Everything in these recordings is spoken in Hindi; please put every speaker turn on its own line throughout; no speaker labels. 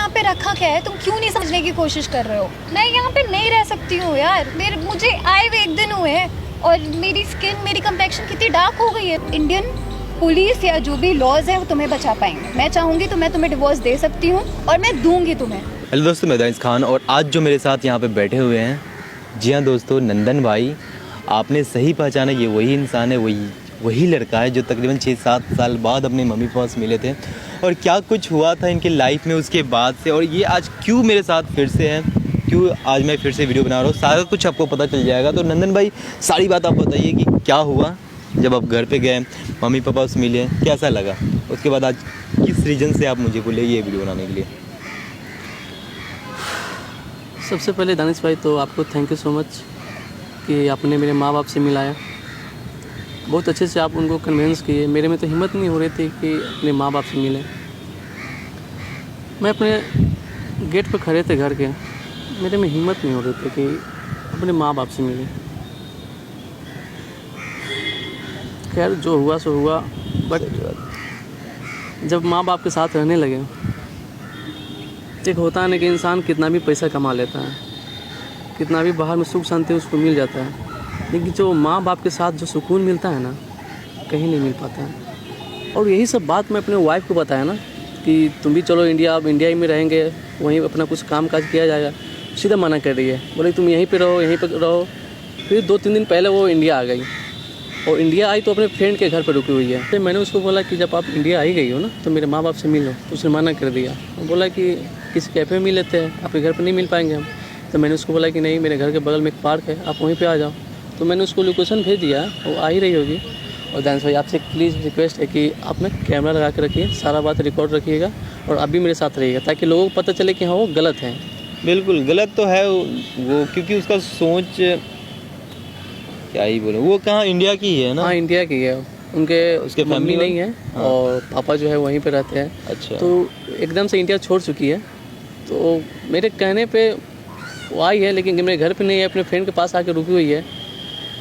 यहाँ पे रखा क्या है, तुम क्यों नहीं समझने की कोशिश कर रहे हो? मैं यहाँ पे नहीं रह सकती हूँ यार, मुझे आए हुए 1 दिन हुए हैं और मेरी स्किन, मेरी कंप्लेक्शन कितनी डार्क हो गई है। इंडियन पुलिस या जो भी लॉज है वो तुम्हें बचा पाएंगे। मैं चाहूँगी तो मैं तुम्हें डिवोर्स दे सकती हूँ और मैं दूंगी तुम्हें।
हेलो दोस्तों, मैं दानिश खान और आज जो मेरे साथ यहाँ पे बैठे हुए हैं, जी हाँ दोस्तों, नंदन भाई, आपने सही पहचाना, ये वही इंसान है, वही लड़का है जो तकरीबन 6-7 साल बाद अपने मम्मी पापा से मिले थे और क्या कुछ हुआ था इनकी लाइफ में उसके बाद से, और ये आज क्यों मेरे साथ फिर से हैं, क्यों आज मैं फिर से वीडियो बना रहा हूँ, सारा कुछ आपको पता चल जाएगा। तो नंदन भाई, सारी बात आप बताइए कि क्या हुआ जब आप घर पे गए, मम्मी पापा से मिले, कैसा लगा, उसके बाद आज किस रीज़न से आप मुझे बोले ये वीडियो बनाने के लिए।
सबसे पहले दानिश भाई, तो आपको थैंक यू सो मच कि आपने मेरे माँ बाप से मिलाया। बहुत अच्छे से आप उनको कन्विंस किए। मेरे में तो हिम्मत नहीं हो रही थी कि अपने माँ बाप से मिले। मैं अपने गेट पर खड़े थे घर के, मेरे में हिम्मत नहीं हो रही थी कि अपने माँ बाप से मिले। खैर जो हुआ सो हुआ, बट जब माँ बाप के साथ रहने लगे, एक होता है ना कि इंसान कितना भी पैसा कमा लेता है, कितना भी बाहर में सुख शांति उसको मिल जाता है, लेकिन जो माँ बाप के साथ जो सुकून मिलता है ना, कहीं नहीं मिल पाता है। और यही सब बात मैं अपने वाइफ को बताया ना कि तुम भी चलो इंडिया, अब इंडिया ही में रहेंगे, वहीं अपना कुछ काम काज किया जाएगा। सीधा मना कर रही है, बोले तुम यहीं पे रहो, यहीं पे रहो। फिर 2-3 दिन पहले वो इंडिया आ गई, और इंडिया आई तो अपने फ्रेंड के घर पर रुकी हुई है। फिर मैंने उसको बोला कि जब आप इंडिया आई गई हो ना, तो मेरे माँ बाप से मिलो, तो उसने मना कर दिया। बोला कि किसी कैफ़े में मिल लेते हैं, आपके घर पर नहीं मिल पाएंगे हम। तो मैंने उसको बोला कि नहीं, मेरे घर के बगल में एक पार्क है, आप वहीं पे आ जाओ। तो मैंने उसको लोकेशन भेज दिया, वो आ ही रही होगी। और दानिश भाई, आपसे प्लीज़ रिक्वेस्ट है कि आप ना कैमरा लगा के रखिए, सारा बात रिकॉर्ड रखिएगा और आप भी मेरे साथ रहिएगा, ताकि लोगों को पता चले कि हाँ वो गलत है।
बिल्कुल गलत तो है वो, क्योंकि उसका सोच क्या ही बोले, वो कहाँ इंडिया की है ना।
हाँ, इंडिया की है। उसके मम्मी नहीं है। हाँ। और पापा जो है वहीं पे रहते हैं।
अच्छा।
तो एकदम से इंडिया छोड़ चुकी है। तो मेरे कहने पे वो आई है, लेकिन मेरे घर पे नहीं है, अपने फ्रेंड के पास आके रुकी हुई है।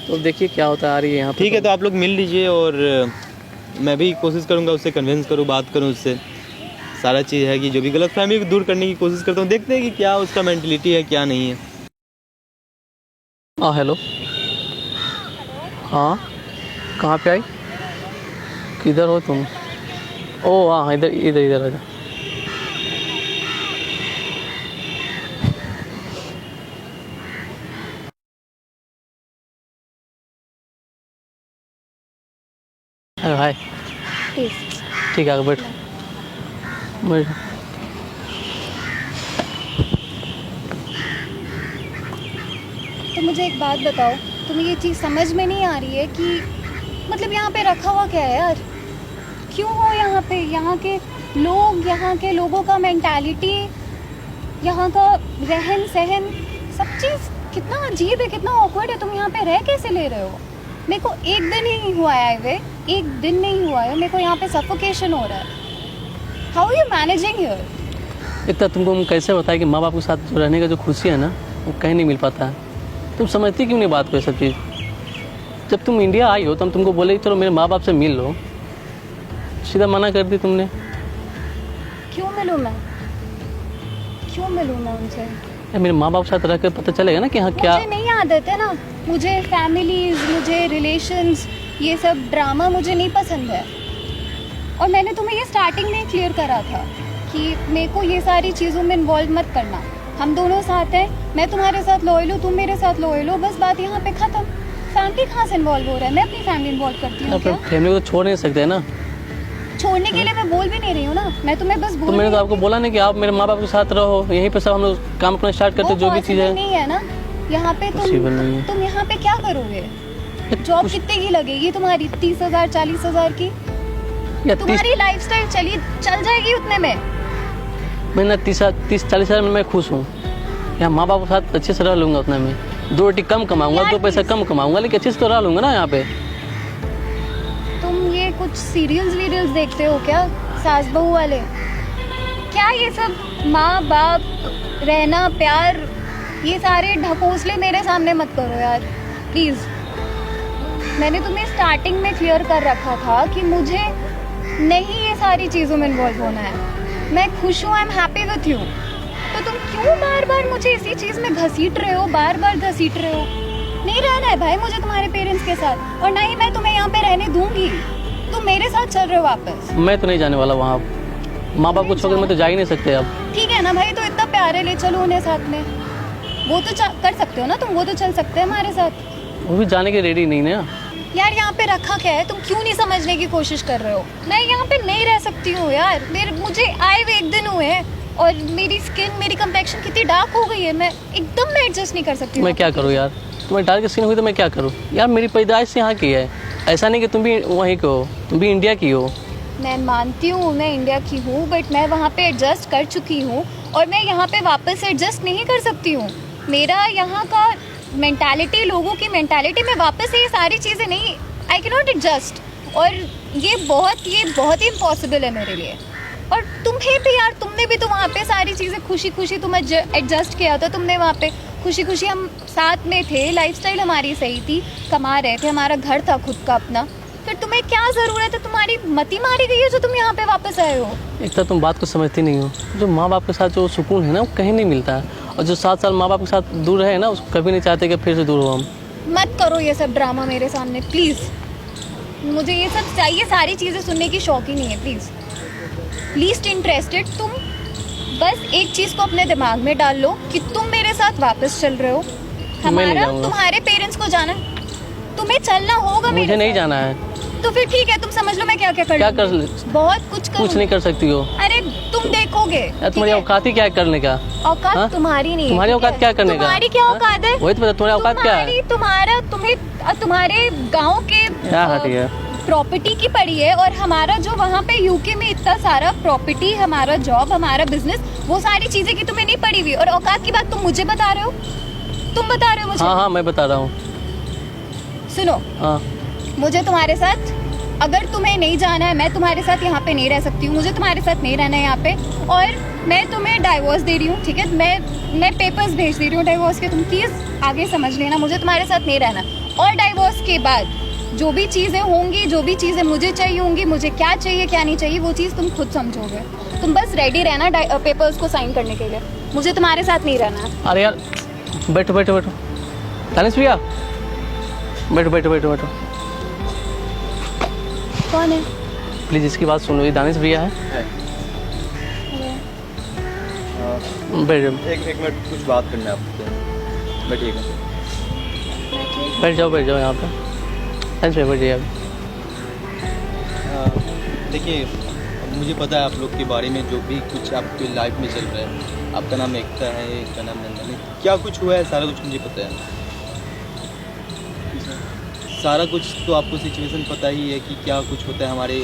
तो देखिए क्या होता है, आ रही है यहाँ पे।
ठीक है, तो आप लोग मिल लीजिए और मैं भी कोशिश करूँगा उससे कन्विंस करूँ, बात करूँ उससे। सारा चीज़ है कि जो भी गलत फहमी को दूर करने की कोशिश करता हूँ, देखते हैं कि क्या उसका मेंटलिटी है, क्या नहीं है।
हाँ हेलो। हाँ, कहाँ पे आई? किधर हो तुम? ओ हाँ, इधर इधर इधर आ जाओ। अरे भाई, ठीक है, बैठ।
तो मुझे एक बात बताओ, तुम्हें ये चीज़ समझ में नहीं आ रही है कि मतलब यहाँ पे रखा हुआ क्या है यार? क्यों हो यहाँ पे? यहाँ के लोग, यहाँ के लोगों का मेंटालिटी, यहाँ का रहन सहन, सब चीज़ कितना अजीब है, कितना ऑकवर्ड है। तुम यहाँ पे रह कैसे ले रहे हो? मेरे को 1 दिन ही हुआ है आए हुए, 1 दिन नहीं हुआ है, मेरे को यहाँ पे सफोकेशन हो रहा है। How are you managing here?
इतना तुमको हम कैसे बताएं कि माँ बाप के साथ जो रहने का जो खुशी है ना, वो कहीं नहीं मिल पाता है। तुम समझती क्यों नहीं बात को, ये सब चीज़? जब तुम इंडिया आई हो तो हम तुमको बोले चलो मेरे माँ बाप से मिल लो, सीधा मना कर दी तुमने।
क्यों मिलूँ मैं? क्यों मिलूँ मैं उनसे?
मेरे माँ बाप के साथ रह कर पता चलेगा ना कि हाँ क्या।
मुझे नहीं आदत है ना, मुझे फैमिलीज, मुझे रिलेशंस, ये सब ड्रामा मुझे नहीं पसंद है। और मैंने तुम्हें ये स्टार्टिंग में क्लियर करा था कि मेरे को ये सारी चीज़ों में इन्वॉल्व मत करना। हम दोनों साथ हैं, मैं तुम्हारे साथ लॉयल हूँ, तुम मेरे साथ लॉयल हो, बस बात यहाँ पे ख़त्म। फैमिली कहाँ से इन्वॉल्व हो रहा है? मैं अपनी फैमिली इन्वॉल्व करती हूँ क्या?
फैमिली को तो छोड़ नहीं सकते ना।
छोड़ने के लिए मैं बोल भी नहीं रही हूँ ना, मैं तुम्हें बस बोल।
तो मैंने तो आपको बोला नहीं कि आप मेरे माँ बाप के साथ रहो, यहीं पे सब हम लोग काम अपना स्टार्ट करते, जो भी चीज़ है।
नहीं है ना यहाँ पे। तुम यहाँ पे क्या करोगे? जॉब कितने की लगेगी तुम्हारी? 30,000 40,000 की? तुम्हारी लाइफस्टाइल चल जाएगी उतने में?
मैं ना 30-40 हज़ार में मैं खुश हूँ। यहाँ माँ बाप के साथ अच्छे से रह लूँगा उतने में। 2 रोटी कम कमाऊँगा, 2 पैसा कम कमाऊँगा, लेकिन अच्छे से तो रह लूँगा ना यहाँ पे।
तुम ये कुछ सीरियल्स देखते हो क्या, सास बहू वाले? क्या ये सब माँ बाप, रहना, प्यार, ये सारे ढकोसले मेरे सामने मत करो यार प्लीज़। मैंने तुम्हें स्टार्टिंग में क्लियर कर रखा था कि मुझे नहीं ये सारी चीज़ों में इन्वॉल्व होना है। मैं खुश हूँ, I am happy with you. तो तुम क्यों बार बार मुझे इसी चीज़ में घसीट रहे हो, बार बार घसीट रहे हो? नहीं रहना है भाई मुझे तुम्हारे पेरेंट्स के साथ, और ना ही मैं तुम्हें यहाँ पे रहने दूंगी। तुम मेरे साथ चल रहे हो वापस।
मैं तो नहीं जाने वाला वहाँ। माँ बाप को छोड़कर मैं तो जा ही नहीं सकते अब।
ठीक है ना भाई, तो इतना प्यार है, ले चलो उन्हें साथ में। वो तो कर सकते हो ना तुम, वो तो चल सकते हैं हमारे साथ।
वो भी जाने के रेडी नहीं ना।
यार यहाँ पे रखा क्या है, तुम क्यों नहीं समझने की कोशिश कर रहे हो? मैं यहाँ पे नहीं रह सकती हूँ यार। मुझे आए हुए 1 दिन हुए हैं और मेरी स्किन, मेरी कंप्लेक्शन कितनी डार्क हो गई है, मैं एकदम एडजस्ट नहीं कर सकती हूँ।
मैं क्या करूँ यार, तुम्हें डार्क स्किन हुई तो मैं क्या करूँ यार। मेरी पैदाइश यहाँ की है, ऐसा नहीं कि तुम भी वहीं के हो, तुम भी इंडिया की हो।
मैं मानती हूँ मैं इंडिया की हूँ, बट मैं वहाँ पे एडजस्ट कर चुकी हूँ और मैं यहाँ पे वापस एडजस्ट नहीं कर सकती हूँ। मेरा यहाँ का मेंटालिटी, लोगों की मेंटालिटी में वापस ये सारी चीज़ें नहीं, आई कैन नॉट एडजस्ट। और ये बहुत ही इम्पॉसिबल है मेरे लिए। और तुम्हें भी यार, तुमने भी तो वहाँ पे सारी चीज़ें खुशी खुशी तुम एडजस्ट किया था। तुमने वहाँ पे खुशी खुशी, हम साथ में थे, लाइफस्टाइल हमारी सही थी, कमा रहे थे, हमारा घर था खुद का अपना। फिर तुम्हें क्या ज़रूरत है? तुम्हारी मती मारी गई है जो तुम यहाँ पे वापस आए हो।
एक तो तुम बात को समझती नहीं हो। जो माँ बाप के साथ जो सुकून है ना, वो कहीं नहीं मिलता है। और जो 7 साल माँ बाप के साथ दूर रहे ना, उसको कभी नहीं चाहते कि फिर से दूर हो हम।
मत करो ये सब ड्रामा मेरे सामने प्लीज़। मुझे ये सब चाहिए, सारी चीज़ें सुनने की शौक ही नहीं है। Please, least interested. तुम बस एक चीज़ को अपने दिमाग में डाल लो कि तुम मेरे साथ वापस चल रहे हो। हमारा, तुम्हारे पेरेंट्स को जाना, तुम्हें चलना होगा।
मुझे नहीं जाना है।
तो फिर ठीक है, तुम समझ लो मैं क्या क्या
क्या कर,
बहुत कुछ
कुछ नहीं कर सकती हो।
अरे तुम देखोगे।
तुम्हारी औकात ही क्या है करने का?
औकात
हाँ?
तुम्हारी नहीं है।
तुम्हारी औकात क्या करने का?
तुम्हारी क्या औकात है?
वही तो बता, तुम्हारी औकात क्या है?
तुम्हारे गांव के प्रॉपर्टी की पड़ी है, और हमारा जो वहाँ पे यूके में इतना सारा प्रॉपर्टी, हमारा जॉब, हमारा बिजनेस, वो सारी चीजें की तुम्हें नहीं पड़ी हुई। और औकात की बात तुम मुझे बता रहे हो, तुम बता रहे हो मुझे।
हाँ, मैं बता रहा हूँ।
सुनो,
हाँ,
मुझे तुम्हारे साथ, अगर तुम्हें नहीं जाना है, मैं तुम्हारे साथ यहाँ पे नहीं रह सकती हूँ। मुझे तुम्हारे साथ नहीं रहना है यहाँ पे, और मैं तुम्हें डाइवोर्स दे रही हूँ। ठीक है, मैं पेपर्स भेज दे रही हूँ डाइवोर्स के। तुम प्लीज़ आगे समझ लेना, मुझे तुम्हारे साथ नहीं रहना। और डाइवोर्स के बाद जो भी चीज़ें होंगी, जो भी चीज़ें मुझे चाहिए होंगी, मुझे क्या चाहिए क्या नहीं चाहिए, वो चीज़ तुम खुद समझोगे। तुम बस रेडी रहना पेपर्स को साइन करने के लिए। मुझे तुम्हारे साथ नहीं रहना है।
अरे यार, बैठो बैठो बैठो। दानिश भैया, बैठो बैठो बैठो बैठो।
कौन है?
प्लीज़ इसकी बात सुनो, ये दानिश भैया है। बैठ जाओ,
एक मिनट, कुछ बात करना है आपसे। बैठिएगा।
बैठ जाओ यहाँ पे। दानिश भैया बैठ जाइए।
देखिए, मुझे पता है आप लोग के बारे में, जो भी कुछ आपकी लाइफ में चल रहा है। आपका नाम एकता है, एक का नाम नंदन है, क्या कुछ हुआ है सारा कुछ मुझे पता है। सारा कुछ तो आपको सिचुएशन पता ही है कि क्या कुछ होता है, हमारे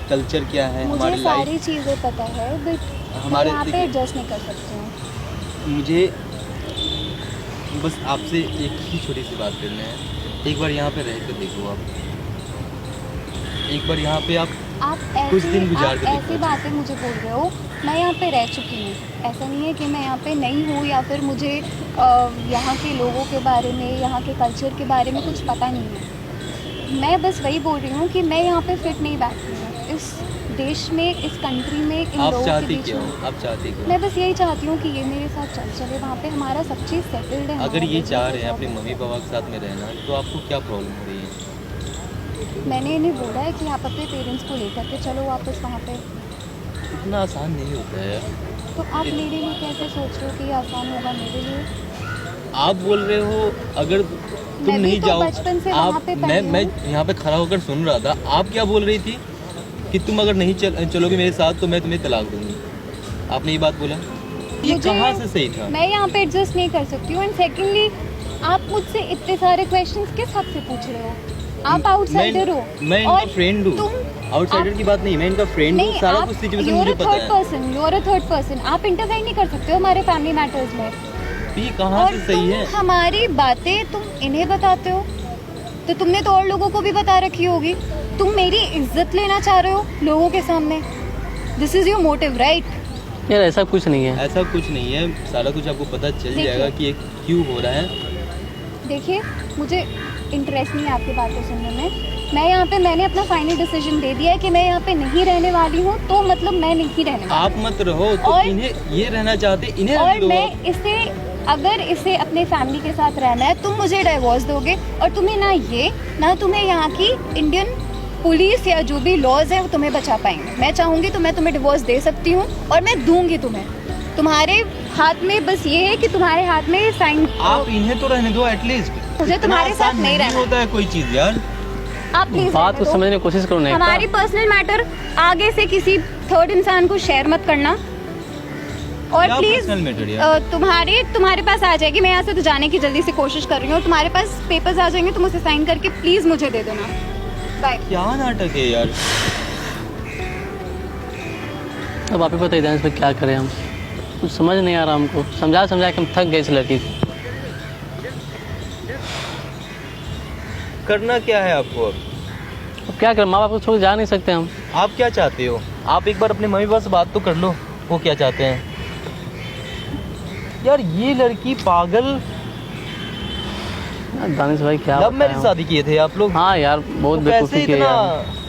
कल्चर क्या है, हमारी लाइफ।
सारी चीज़ें पता है, बट
हमारे
यहाँ पे एडजस्ट नहीं कर सकती हूँ।
मुझे बस आपसे एक ही छोटी सी बात करनी है। एक बार यहाँ पे रह कर देखो आप, एक बार यहाँ पे आप कुछ दिन गुजार कर
ऐसी बातें मुझे बोल रहे हो। मैं यहाँ पे रह चुकी हूँ, ऐसा नहीं है कि मैं यहाँ पे नहीं हूँ, या फिर मुझे यहाँ के लोगों के बारे में, यहाँ के कल्चर के बारे में कुछ पता नहीं है। मैं बस वही बोल रही हूँ कि मैं यहाँ पे फिट नहीं बैठती हूँ इस देश में, इस कंट्री में, इन लोगों के बीच में।
आप चाहती क्यों?
मैं बस यही चाहती हूँ कि ये मेरे साथ चले, वहाँ पे हमारा सब चीज़ सेटल्ड है।
अगर ये चाह रहे हैं अपने मम्मी पापा के साथ में रहना, तो आपको क्या प्रॉब्लम हो रही है?
मैंने इन्हें बोला है कि आप अपने पेरेंट्स को लेकर के चलो वापस वहाँ पे।
इतना आसान नहीं होता है।
तो आप मेरे लिए कैसे सोच रहे हो कि ये आसान होगा मेरे लिए?
आप बोल रहे हो अगर तुम नहीं
तो
जाओ,
बचपन से वहाँ पे
मैं यहाँ पे खड़ा होकर सुन रहा था। आप क्या बोल रही थी कि तुम अगर नहीं चलोगे मेरे साथ तो मैं तुम्हें तलाक दूंगी। आपने ये बात बोला, ये कहाँ से सही था?
मैं यहाँ पे एडजस्ट नहीं कर सकती हूँ। एंड सेकेंडली, आप मुझसे इतने सारे क्वेश्चंस किस हद से पूछ रहे हो? आप आउटसाइडर हो।
मैं इनका फ्रेंड हूँ। आउटसाइडर की बात नहीं, मैं इनका फ्रेंड हूँ। सारा कुछ सिचुएशन मुझे पता है।
You are a third person. आप इंटरफेयर नहीं कर सकते हो हमारे फैमिली मैटर्स में।
ये कहाँ से सही है?
हमारी बातें तुम इन्हें बताते हो, तो तुमने तो और लोगों को भी बता रखी होगी। तुम मेरी इज्जत लेना चाह रहे हो लोगों के सामने। This is your motive, right?
यार ऐसा कुछ नहीं है।
ऐसा कुछ नहीं है, सारा कुछ आपको पता चल जाएगा कि क्यों हो रहा है।
देखिए, मुझे इंटरेस्ट नहीं है आपकी बातें सुनने में। मैं यहाँ पे मैंने अपना फाइनल डिसीजन दे दिया है कि मैं यहाँ पे नहीं रहने वाली हूँ, तो मतलब मैं नहीं रहने वाली।
आप मत रहो तो
और-
इन्हें ये रहना चाहते, इन्हें रहने
और
दो।
मैं इसे, अगर इसे अपने फैमिली के साथ रहना है, तुम मुझे डिवोर्स दोगे और तुम्हें ना तुम्हें यहाँ की इंडियन पुलिस या जो भी लॉज है वो तुम्हें बचा पाएंगे। मैं चाहूँगी तो मैं तुम्हें डिवोर्स दे सकती हूँ और मैं दूंगी तुम्हें। तुम्हारे हाथ में बस ये है कि तुम्हारे हाथ में साइन।
आप इन्हें तो रहने दो एटलीस्ट।
मुझे तुम्हारे साथ नहीं रहना।
होता है कोई चीज यार।
आप प्लीज
बात को समझने की कोशिश करो। नहीं
हमारी पर्सनल मैटर आगे से किसी थर्ड इंसान को शेयर मत करना। और
क्या
प्लीज
personal matter यार?
तुम्हारे पास आ जाएगी, मैं यहाँ से तो जाने की जल्दी से कोशिश कर रही हूँ, तुम्हारे पास पेपर्स आ जाएंगे, तुम उसे साइन करके प्लीज मुझे दे देना। बाय।
क्या नाटक है यार।
अब आप ही बताइए इस पर क्या करें हम, कुछ समझ नहीं आ रहा हमको। समझा के हम थक गए इस लड़की से।
करना क्या है आपको अब?
अब क्या करें, माँ बाप को छोड़ जा नहीं सकते हम।
आप क्या चाहते हो? आप एक बार अपने मम्मी पापा से बात तो कर लो, वो क्या चाहते हैं। यार ये लड़की पागल।
दानिश भाई क्या
लव
बताएं
मैरिज
हम।
शादी किए थे आप लोग?
हाँ यार बहुत
तो कैसे
बेवकूफ़ी की है
इतना
यार।